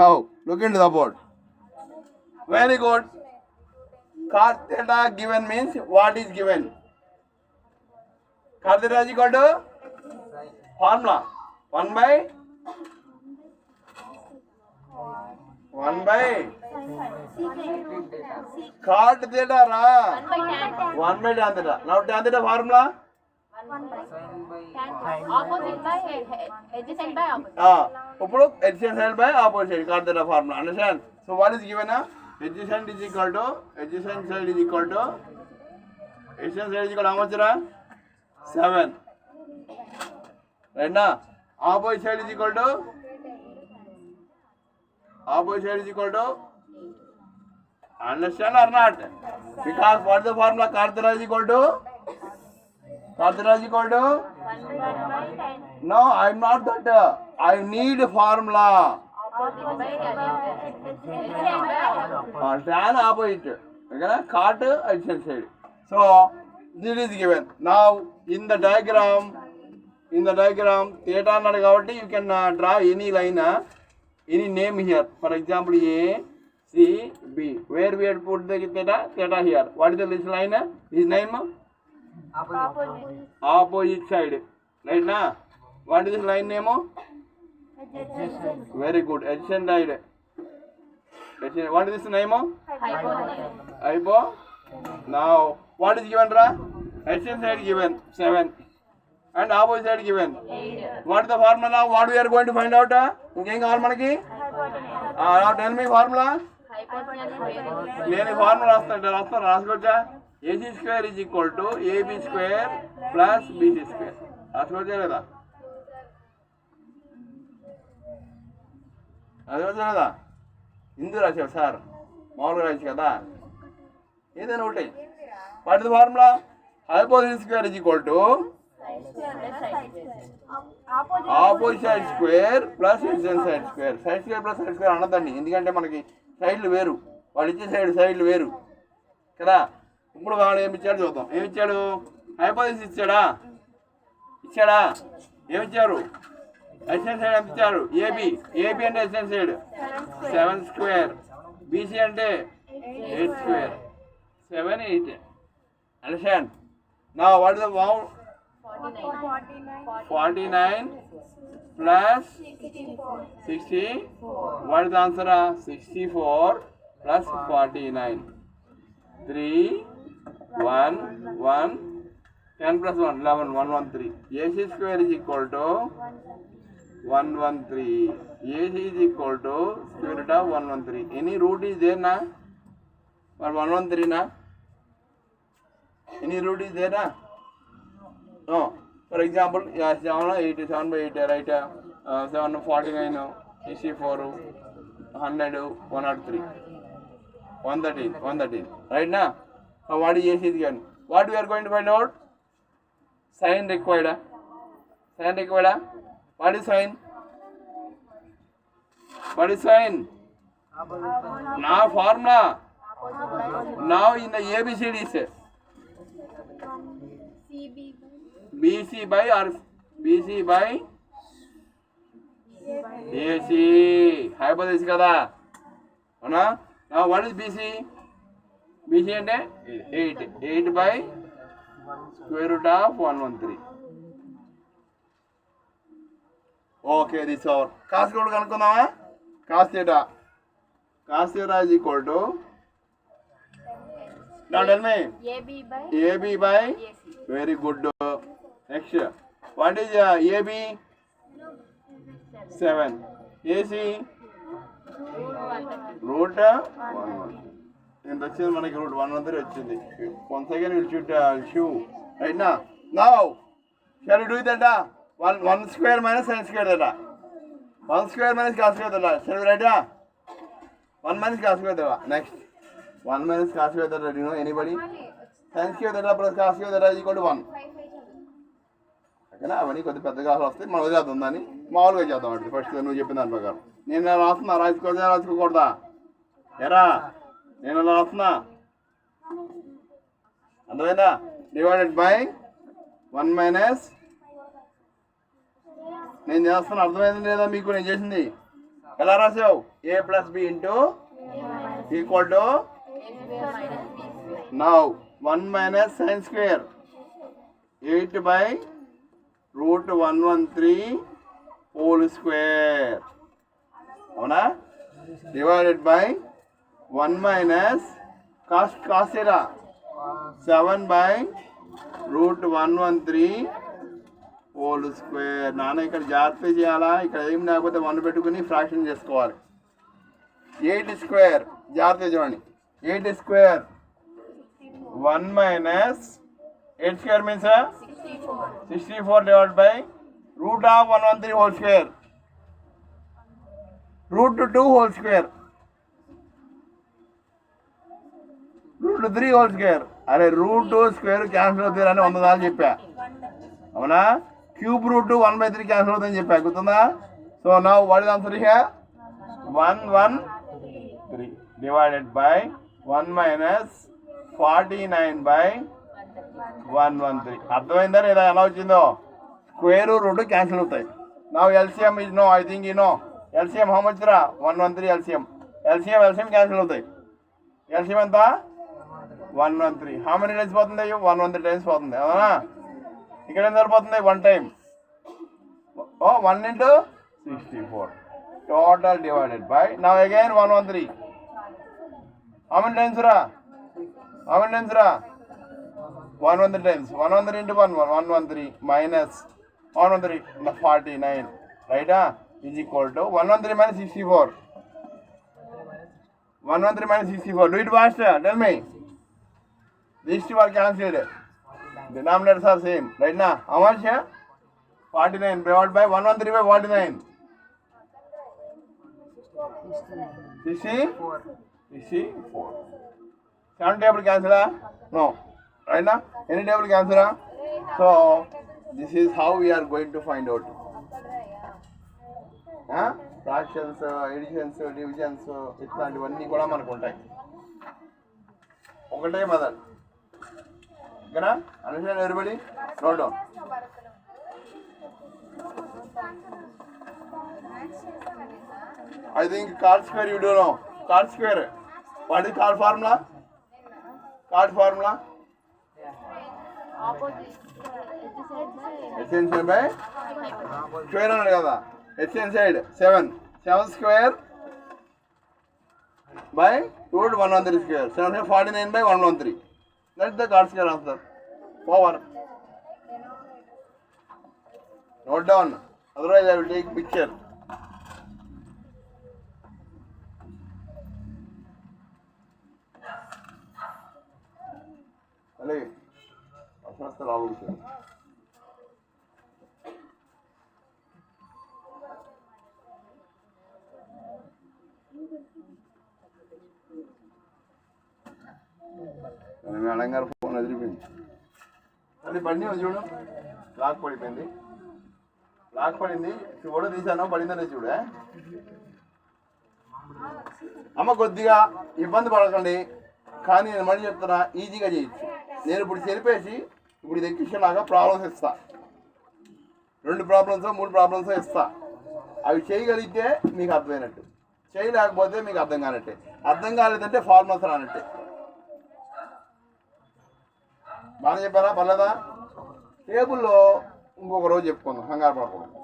Now look into the board. Very good. Cos theta given means what is given? Cos theta is equal to formula 1 by cot theta ra 1 by tan theta. Now tan theta formula opposite by adjacent by opposite. ఇప్పుడు adjacent side by opposite cot theta formula. Understand? So what is given? Adjacent side is equal to adjacent side is equal to how much? 7. Right now, opposite side is equal to understand or not? Because what is the formula? Cot theta is equal to no, I am not that. I need formula. Opposite by Tan opposite. Okay, cot adjacent side. So this is given. Now in the diagram, theta అన్నాడు కాబట్టి you can draw any line, any name here. For example, A, C, B. Where we had put the theta here. What is this line? His name? Opposite side. Right now, what is this line name? Very good. Adjacent side. What is this name? Hypo. Now, what is given? Adjacent side given 7 and opposite side given 8. What is the formula? What we are going to find out? ఇంకేం కావాలి మనకి? Now tell me formula. నేను formula రాసుకోవచ్చా? AC square is equal to AB square plus BC square. రాసుకోవచ్చా లేదా? రాసుకోవచ్చా లేదా? ఇందు రాశావు sir, మామూలుగా రాసి కదా, ఏదైనా ఒకటి. What is the formula? Hypothesis square is equal to opposite side square plus adjacent side square. Side square plus side square అనదండి, ఎందుకంటే మనకి సైడ్లు వేరు, వాళ్ళు ఇచ్చే సైడ్లు వేరు కదా. ఇప్పుడు వాడు ఏమి ఇచ్చాడు చూద్దాం. ఏమి ఇచ్చాడు? హైపోథెసిస్ ఇచ్చాడా? ఏమిచ్చారు? ఎడ్జెంట్ సైడ్ ఎంత ఇచ్చారు? ఏబి అంటే ఎడ్జెంట్ సైడ్ 7 స్క్వేర్, బీసీ అంటే 8 square, 7, 8. Understand? Now what is the 49 plus 60? What is the answer? 64 plus 49. 3, 1, 1, 10 plus 1, 11, 113. AC square is equal to 113. AC is equal to square root of 113. Any root is there na? For 113 na? Any root is there na? No. For example, 7 by 8, right? 7, 49, 64, 100, 103, 113. Right now? What is AC is given? What we are going to find out? Sin required. What is sin? Now formula. Now in the ABCDs. BC by AC. Hypothesis kada. Now what is BC? BC అంటే 8 by square root of 113. Okay, this is our cos కూడా కనుక్కుందామా? Cos theta is equal to, now tell me, AB by AC. very good. Next, what is AB? 7. AC root 1. ఇంత వచ్చింది మనకి, route 113 వచ్చింది. Once again we'll show right now. Shall we do that? 1 square minus sin square theta. 1 square minus cos square theta. Shall we write that? 1 minus cos square theta. Next, 1 minus cos square theta. Do you know anybody? Sin square theta plus cos square theta is equal to 1. ఓకేనా? అవన్నీ కొద్ది పెద్దగా వస్తాయి, మనం వదిలేద్దాం, దాన్ని మామూలుగా చేద్దాం. అంటే ఫస్ట్ నువ్వు చెప్పిన దాని ప్రకారం నేను రాసుకోకూడదా? ఎరా నేను అలా రాస్తున్నా, అర్థమైందా? డివైడెడ్ బై 1 మైనస్, నేను చేస్తున్నా, అర్థమైంది లేదా మీకు నేను చేసింది? ఎలా రాసావు? A plus b into equal to now 1 minus sine square 8/√113 whole square, అవునా? డివైడెడ్ బై 1 మైనస్ కాస్ ఎలా 7/√113 హోల్ స్క్వేర్. నాన్న ఇక్కడ జాగ్రత్త చేయాలా? ఇక్కడ ఏం లేకపోతే 1 పెట్టుకుని ఫ్రాక్షన్ చేసుకోవాలి. 8 స్క్వేర్ జాగ్రత్త చూడండి. 8 square 1 minus 8 square means 64 divide by √113 whole square, √2 whole square, √3 whole square. అరే √2 స్క్వేర్ క్యాన్సిల్ అవుతారని 100 సార్లు చెప్పా, అవునా? క్యూబ్ రూట్ 1/3 క్యాన్సిల్ అవుతుందని చెప్పా, గుర్తుందా? So now what is answer here? 113 divided by 1 minus 49/113. అర్థమైందా లేదా? ఎలా వచ్చిందో? స్క్వేర్ రూట్ క్యాన్సిల్ అవుతాయి. Now LCM is know, I think you know. LCM how much రా? 113 ఎల్సిఎం. ఎల్సిఎం క్యాన్సిల్ అవుతాయి. ఎల్సిఎం ఎంత? 113. హౌ మెనీ టైమ్స్ పోతుంది? 113 టైమ్స్ పోతుంది, అవునా? ఇక్కడ ఏం సరిపోతుంది? 1 time. 1 into 64 total divided by now again 113. How many times రా? 113 టైమ్స్. 113 into 113 minus 113 49, రైటా? is equal to 113 minus 64. 113 minus 64. Do it faster. Tell me. These two are cancelled. Denominators are same. Right now, how much? 49 divided by 113 by 49. 64. 7 table cancel? No. Right now, any table cancel? So, this is how we are going to find out. Fractions, additions, divisions ఇట్లాంటివన్నీ కూడా మనకు ఉంటాయి. ఒకటే method. ఓకేనా? Understand everybody? Note down. I think card square you don't know. Card square. What is card formula? Card formula? Extension by square అన్నాడు కదా. Extension side 7 square by √113 square. 7 49 by 113. That's the card square answer. Power. Note down. Otherwise I will take picture. అలాగే అసలు రావచ్చు. Madam గారు phone ఎదిరిపోయింది. అది బండి చూడు, lock పడిపోయింది. లాక్ పడింది, ఫోటో తీసాను, పడిందని చూడే. అమ్మ కొద్దిగా ఇబ్బంది పడకండి, కానీ నేను మళ్ళీ చెప్తున్నా, ఈజీగా చేయొచ్చు. నేను ఇప్పుడు చెరిపేసి ఇప్పుడు ఇది ఎక్కించేలాగా ప్రాబ్లమ్స్ ఇస్తా. 2 ప్రాబ్లమ్స్ 3 ప్రాబ్లమ్స్ ఇస్తా. అవి చేయగలిగితే మీకు అర్థమైనట్టు, చేయలేకపోతే మీకు అర్థం కానట్టే. అర్థం కాలేదంటే ఫార్ములాస్ రానట్టే. బాగా చెప్పారా? పర్లేదా? టేబుల్లో ఇంకొక రోజు చెప్పుకుందాం, కంగారు పడకూడదు.